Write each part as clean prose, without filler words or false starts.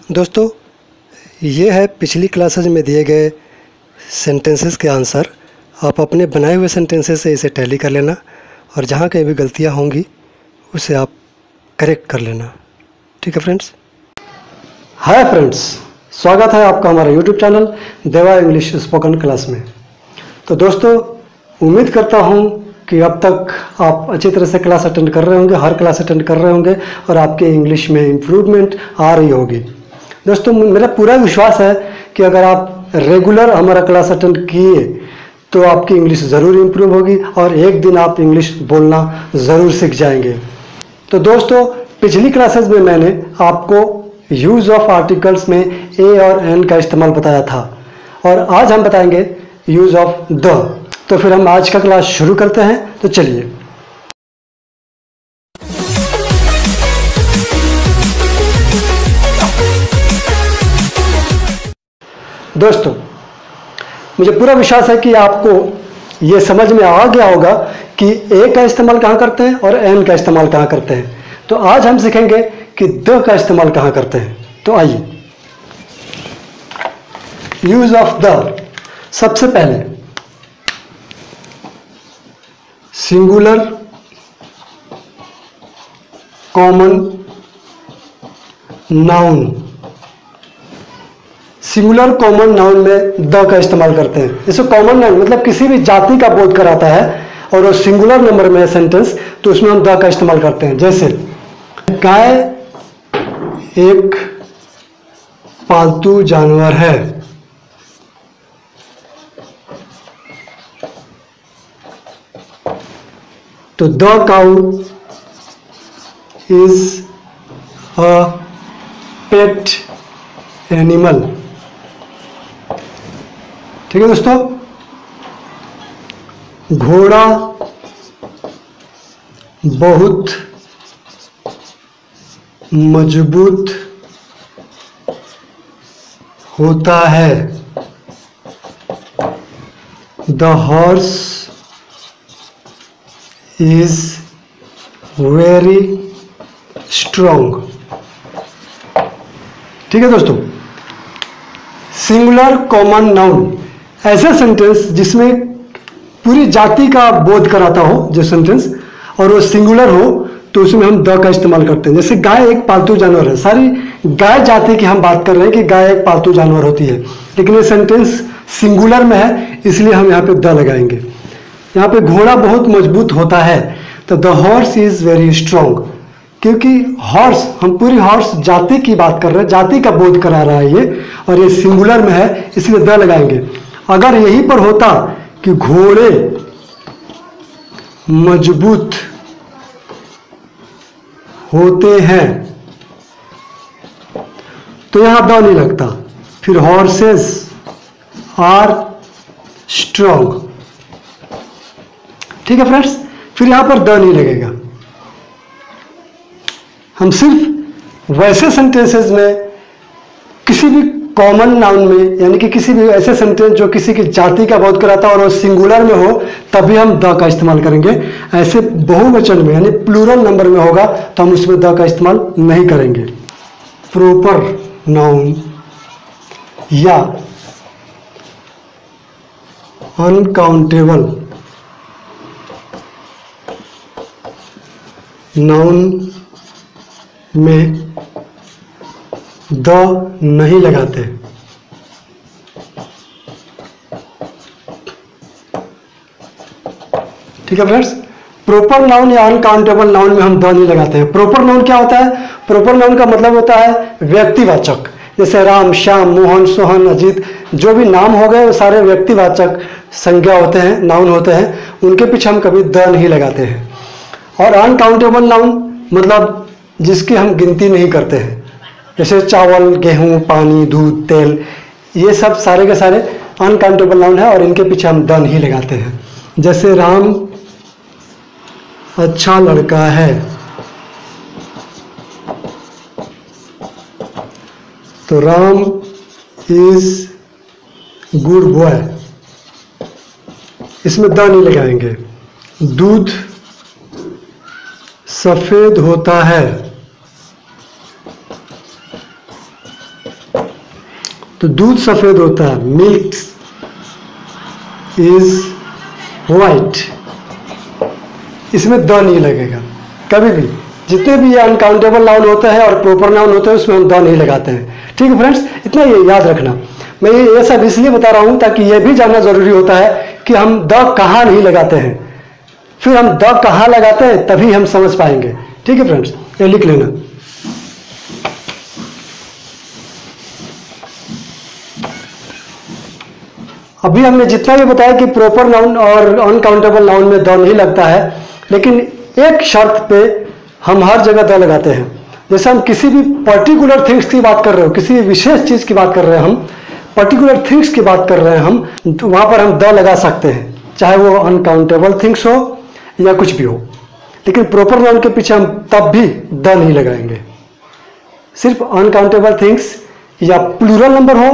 दोस्तों, ये है पिछली क्लासेज में दिए गए सेंटेंसेस के आंसर। आप अपने बनाए हुए सेंटेंसेस से इसे टैली कर लेना और जहाँ कहीं भी गलतियाँ होंगी उसे आप करेक्ट कर लेना। ठीक है फ्रेंड्स। हाय फ्रेंड्स, स्वागत है आपका हमारा यूट्यूब चैनल देवा इंग्लिश स्पोकन क्लास में। तो दोस्तों, उम्मीद करता हूँ कि अब तक आप अच्छी तरह से क्लास अटेंड कर रहे होंगे, हर क्लास अटेंड कर रहे होंगे और आपके इंग्लिश में इम्प्रूवमेंट आ रही होगी। दोस्तों, मेरा पूरा विश्वास है कि अगर आप रेगुलर हमारा क्लास अटेंड किए तो आपकी इंग्लिश ज़रूर इम्प्रूव होगी और एक दिन आप इंग्लिश बोलना ज़रूर सीख जाएंगे। तो दोस्तों, पिछली क्लासेस में मैंने आपको यूज़ ऑफ आर्टिकल्स में ए और एन का इस्तेमाल बताया था और आज हम बताएंगे यूज़ ऑफ द। तो फिर हम आज का क्लास शुरू करते हैं। तो चलिए। दोस्तों, मुझे पूरा विश्वास है कि आपको ये समझ में आ गया होगा कि ए का इस्तेमाल कहाँ करते हैं और एन का इस्तेमाल कहाँ करते हैं। तो आज हम सीखेंगे कि द का इस्तेमाल कहाँ करते हैं। तो आइए, यूज ऑफ द। सबसे पहले singular common noun. Singular common noun में द का इस्तेमाल करते हैं। जैसे कॉमन नाउन मतलब किसी भी जाति का बोध कराता है और वो सिंगुलर नंबर में है सेंटेंस, तो उसमें हम द का इस्तेमाल करते हैं। जैसे गाय एक पालतू जानवर है। तो the cow is a pet animal. ठीक है दोस्तों। घोड़ा बहुत मजबूत होता है। The horse is very strong. ठीक है दोस्तों। सिंगुलर कॉमन नाउन ऐसे सेंटेंस जिसमें पूरी जाति का बोध कराता हो जो सेंटेंस, और वो सिंगुलर हो, तो उसमें हम द का इस्तेमाल करते हैं। जैसे गाय एक पालतू जानवर है। सारी गाय जाति की हम बात कर रहे हैं कि गाय एक पालतू जानवर होती है, लेकिन ये सेंटेंस सिंगुलर में है, इसलिए हम यहाँ पे द लगाएंगे। यहाँ पे घोड़ा बहुत मजबूत होता है, तो the horse is very strong. क्योंकि हॉर्स, हम पूरी हॉर्स जाति की बात कर रहे हैं, जाति का बोध करा रहा है ये, और ये सिंगुलर में है, इसलिए द लगाएंगे। अगर यहीं पर होता कि घोड़े मजबूत होते हैं, तो यहां द नहीं लगता। फिर हॉर्सेस आर स्ट्रॉन्ग। ठीक है फ्रेंड्स। फिर यहां पर द नहीं लगेगा। हम सिर्फ वैसे सेंटेंसेस में किसी भी कॉमन नाउन में, यानी कि किसी भी ऐसे सेंटेंस जो किसी की जाति का बोध कराता और वो सिंगुलर में हो, तभी हम द का इस्तेमाल करेंगे। ऐसे बहुवचन में यानी प्लूरल नंबर में होगा तो हम उसमें द का इस्तेमाल नहीं करेंगे। प्रॉपर नाउन या अनकाउंटेबल नाउन में द नहीं लगाते। ठीक है फ्रेंड्स। प्रॉपर नाउन या अनकाउंटेबल नाउन में हम द नहीं लगाते हैं। प्रॉपर नाउन क्या होता है? प्रॉपर नाउन का मतलब होता है व्यक्तिवाचक। जैसे राम, श्याम, मोहन, सोहन, अजीत, जो भी नाम हो गए वो सारे व्यक्तिवाचक संज्ञा होते हैं, नाउन होते हैं, उनके पीछे हम कभी द नहीं लगाते हैं। और अनकाउंटेबल नाउन मतलब जिसकी हम गिनती नहीं करते हैं, जैसे चावल, गेहूं, पानी, दूध, तेल, ये सब सारे के सारे अनकाउंटेबल नाउन है और इनके पीछे हम द नहीं लगाते हैं। जैसे राम अच्छा लड़का है, तो राम इज गुड बॉय, इसमें द नहीं लगाएंगे। दूध सफेद होता है, तो दूध सफ़ेद होता है, मिल्क इज वाइट। इसमें द नहीं लगेगा कभी भी। जितने भी ये अनकाउंटेबल नाउन होते हैं और प्रॉपर नाउन होते हैं उसमें हम द नहीं लगाते हैं। ठीक है फ्रेंड्स, इतना ये याद रखना। मैं ये सब इसलिए बता रहा हूँ ताकि ये भी जानना जरूरी होता है कि हम द कहाँ नहीं लगाते हैं, फिर हम द कहाँ लगाते हैं तभी हम समझ पाएंगे। ठीक है फ्रेंड्स, ये लिख लेना। अभी हमने जितना भी बताया कि प्रॉपर नाउन और अनकाउंटेबल नाउन में द नहीं लगता है, लेकिन एक शर्त पे हम हर जगह द लगाते हैं। जैसे हम किसी भी पर्टिकुलर थिंग्स की बात कर रहे हो, किसी भी विशेष चीज की बात कर रहे हैं, हम पर्टिकुलर थिंग्स की बात कर रहे हैं हम, तो वहां पर हम द लगा सकते हैं, चाहे वो अनकाउंटेबल थिंग्स हो या कुछ भी हो। लेकिन प्रॉपर नाउन के पीछे हम तब भी द नहीं लगाएंगे। सिर्फ अनकाउंटेबल थिंग्स या प्लूरल नंबर हो,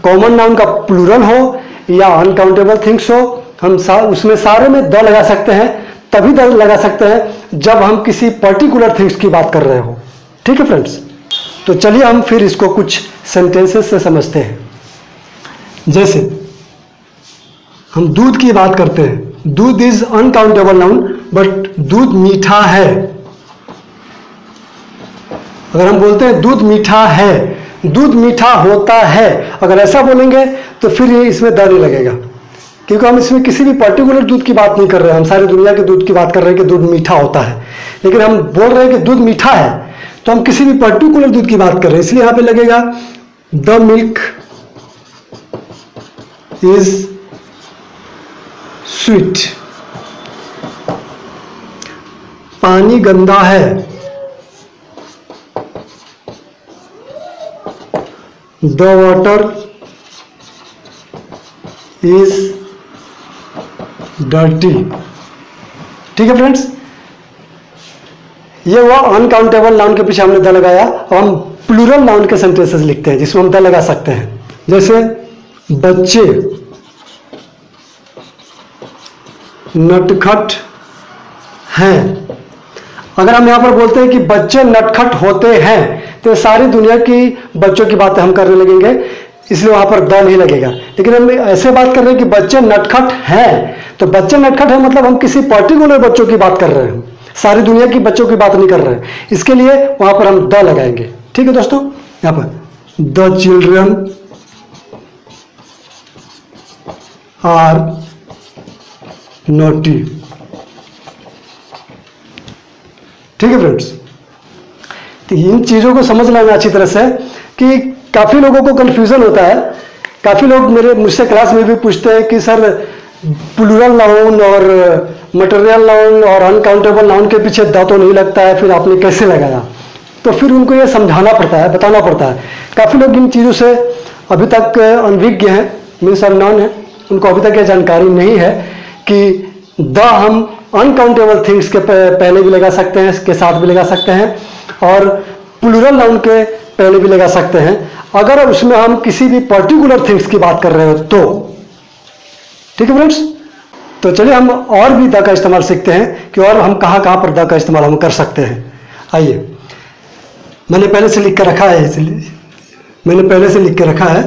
कॉमन नाउन का प्लूरल हो या अनकाउंटेबल थिंग्स हो, हम उसमें सारे में द लगा सकते हैं। तभी द लगा सकते हैं जब हम किसी पर्टिकुलर थिंग्स की बात कर रहे हो। ठीक है फ्रेंड्स, तो चलिए हम फिर इसको कुछ सेंटेंसेस से समझते हैं। जैसे हम दूध की बात करते हैं, दूध इज अनकाउंटेबल नाउन बट दूध मीठा है। अगर हम बोलते हैं दूध मीठा है, दूध मीठा होता है, अगर ऐसा बोलेंगे तो फिर ये इसमें द नहीं लगेगा, क्योंकि हम इसमें किसी भी पर्टिकुलर दूध की बात नहीं कर रहे हैं। हम सारी दुनिया के दूध की बात कर रहे हैं कि दूध मीठा होता है, लेकिन हम बोल रहे हैं कि दूध मीठा है, तो हम किसी भी पर्टिकुलर दूध की बात कर रहे हैं, इसलिए यहां पे लगेगा द मिल्क इज स्वीट। पानी गंदा है, द वाटर इज डर्टी। ठीक है फ्रेंड्स, ये वो अनकाउंटेबल नाउन के पीछे हमने द लगाया। और हम प्लूरल नाउन के सेंटेंसेस लिखते हैं जिसमें हम द लगा सकते हैं। जैसे बच्चे नटखट हैं। अगर हम यहां पर बोलते हैं कि बच्चे नटखट होते हैं, तो सारी दुनिया की बच्चों की बातें हम करने लगेंगे, इसलिए वहां पर द नहीं लगेगा। लेकिन हम ऐसे बात कर रहे हैं कि बच्चे नटखट हैं, तो बच्चे नटखट है मतलब हम किसी पर्टिकुलर बच्चों की बात कर रहे हैं, सारी दुनिया की बच्चों की बात नहीं कर रहे हैं, इसके लिए वहां पर हम द लगाएंगे। ठीक है दोस्तों, यहां पर द चिल्ड्रन आर नॉटी। ठीक है फ्रेंड्स, तो इन चीजों को समझ लेना अच्छी तरह से कि काफी लोगों को कंफ्यूजन होता है। काफी लोग मुझसे क्लास में भी पूछते हैं कि सर प्लूरल नाउन और मटेरियल नाउन और अनकाउंटेबल नाउन के पीछे द तो नहीं लगता है, फिर आपने कैसे लगाया? तो फिर उनको ये समझाना पड़ता है, बताना पड़ता है। काफी लोग इन चीजों से अभी तक अनभिज्ञ हैं, मीन्स अननोन है, उनको अभी तक ये जानकारी नहीं है कि द हम अनकाउंटेबल थिंग्स के पहले भी लगा सकते हैं, इसके साथ भी लगा सकते हैं, और प्लूरल नाउन के पहले भी लगा सकते हैं, अगर उसमें हम किसी भी पर्टिकुलर थिंग्स की बात कर रहे हो तो। ठीक है फ्रेंड्स, तो चलिए हम और भी द का इस्तेमाल सीखते हैं कि और हम कहां कहां पर द का इस्तेमाल हम कर सकते हैं। आइए, मैंने पहले से लिख कर रखा है, इसलिए मैंने पहले से लिख के रखा है।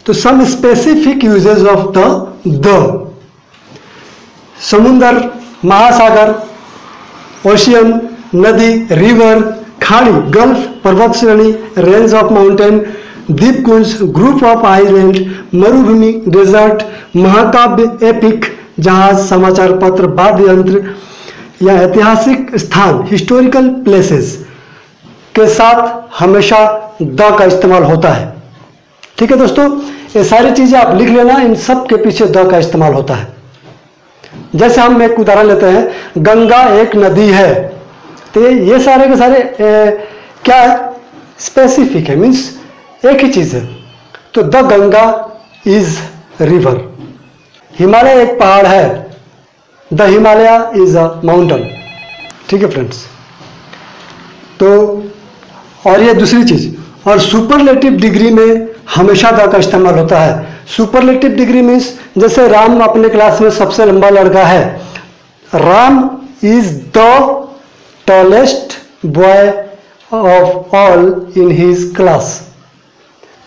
तो some specific uses of the समुंदर, महासागर, ओशियन, नदी, रिवर, खाड़ी, गल्फ, पर्वत श्रेणी, रेंज ऑफ माउंटेन, द्वीपकुंज, ग्रुप ऑफ आइलैंड, मरुभूमि, डेजर्ट, महाकाव्य, एपिक, जहाज, समाचार पत्र, वाद्य यंत्र या ऐतिहासिक स्थान, हिस्टोरिकल प्लेसेस के साथ हमेशा द का इस्तेमाल होता है। ठीक है दोस्तों, ये सारी चीजें आप लिख लेना, इन सब के पीछे द का इस्तेमाल होता है। जैसे हम एक उदाहरण लेते हैं, गंगा एक नदी है, तो ये सारे के सारे क्या है? स्पेसिफिक है, मीन्स एक ही चीज है। तो the Ganga is river. Himalaya एक पहाड़ है, the Himalaya is a mountain. ठीक है फ्रेंड्स, तो और ये दूसरी चीज, और सुपरलेटिव डिग्री में हमेशा द का इस्तेमाल होता है। सुपरलेटिव डिग्री मीन्स जैसे राम अपने क्लास में सबसे लंबा लड़का है, Ram is the tallest boy of all in his class.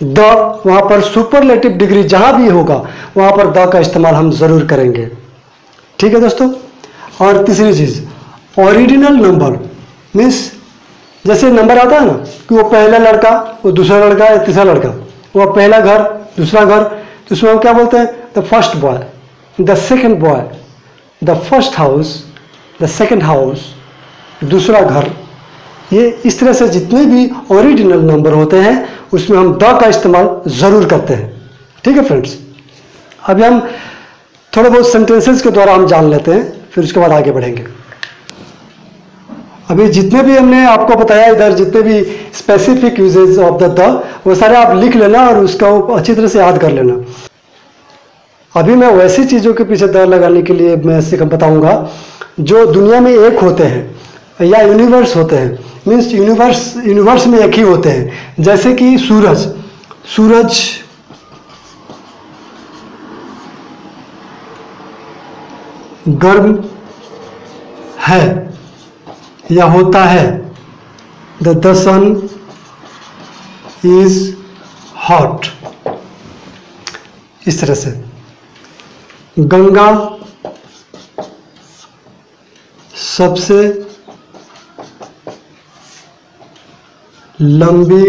The, वहाँ पर सुपरलेटिव डिग्री जहाँ भी होगा वहाँ पर द का इस्तेमाल हम ज़रूर करेंगे। ठीक है दोस्तों। और तीसरी चीज़, ओरिजिनल नंबर मीन्स जैसे नंबर आता है ना कि वो पहला लड़का, वो दूसरा लड़का या तीसरा लड़का, वो पहला घर दूसरा घर, तो उसमें हम क्या बोलते हैं, the first boy, the second boy, the first house, the second house, दूसरा घर। ये इस तरह से जितने भी ओरिजिनल नंबर होते हैं उसमें हम द का इस्तेमाल ज़रूर करते हैं। ठीक है फ्रेंड्स। अभी हम थोड़े बहुत सेंटेंसेस के द्वारा हम जान लेते हैं, फिर उसके बाद आगे बढ़ेंगे। अभी जितने भी हमने आपको बताया इधर, जितने भी स्पेसिफिक यूजेज ऑफ द वो सारे आप लिख लेना और उसका अच्छी तरह से याद कर लेना। अभी मैं वैसी चीज़ों के पीछे द लगाने के लिए मैं बताऊंगा जो दुनिया में एक होते हैं या यूनिवर्स होते हैं, मीन्स यूनिवर्स में एक ही होते हैं। जैसे कि सूरज गर्म है या होता है, द सन इज हॉट। इस तरह से गंगा सबसे लंबी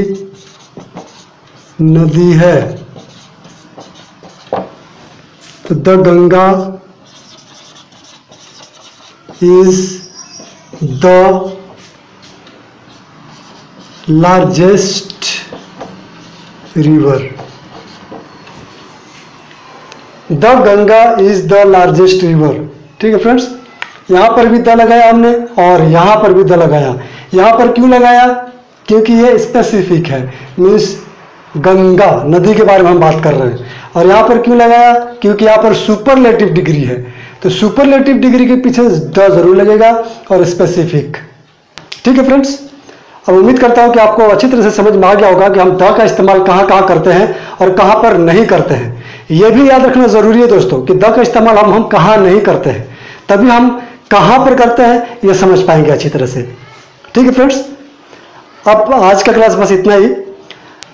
नदी है, तो the Ganga is the largest river. The Ganga is the largest river. ठीक है फ्रेंड्स। यहाँ पर भी द लगाया हमने और यहाँ पर भी द लगाया। यहाँ पर क्यों लगाया, क्योंकि ये स्पेसिफिक है, मीन्स गंगा नदी के बारे में हम बात कर रहे हैं। और यहाँ पर क्यों लगाया, क्योंकि यहाँ पर सुपरलेटिव डिग्री है, तो सुपरलेटिव डिग्री के पीछे द जरूर लगेगा और स्पेसिफिक। ठीक है फ्रेंड्स। अब उम्मीद करता हूँ कि आपको अच्छी तरह से समझ में आ गया होगा कि हम द का इस्तेमाल कहाँ कहाँ करते हैं और कहाँ पर नहीं करते हैं। यह भी याद रखना जरूरी है दोस्तों कि द का इस्तेमाल हम कहाँ नहीं करते हैं, तभी हम कहाँ पर करते हैं ये समझ पाएंगे अच्छी तरह से। ठीक है फ्रेंड्स। अब आज का क्लास बस इतना ही,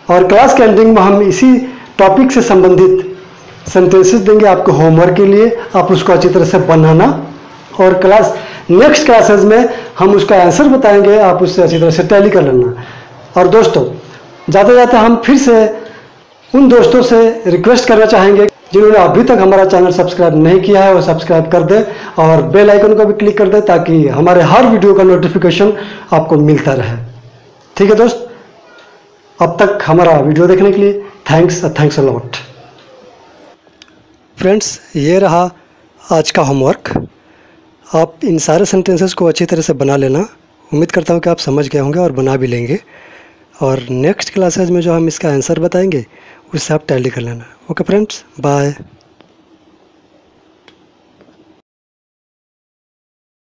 और क्लास के एंडिंग में हम इसी टॉपिक से संबंधित सेंटेंसेस देंगे आपको होमवर्क के लिए। आप उसको अच्छी तरह से बनाना और नेक्स्ट क्लासेस में हम उसका आंसर बताएंगे, आप उससे अच्छी तरह से टैली कर लेना। और दोस्तों जाते जाते हम फिर से उन दोस्तों से रिक्वेस्ट करना चाहेंगे जिन्होंने अभी तक हमारा चैनल सब्सक्राइब नहीं किया है वो सब्सक्राइब कर दे और बेल आइकन को भी क्लिक कर दे, ताकि हमारे हर वीडियो का नोटिफिकेशन आपको मिलता रहे। ठीक है दोस्त। अब तक हमारा वीडियो देखने के लिए थैंक्स अ लॉट। फ्रेंड्स, ये रहा आज का होमवर्क। आप इन सारे सेंटेंसेस को अच्छी तरह से बना लेना। उम्मीद करता हूँ कि आप समझ गए होंगे और बना भी लेंगे। और नेक्स्ट क्लासेज में जो हम इसका आंसर बताएंगे उससे आप टैली कर लेना। Okay friends, bye.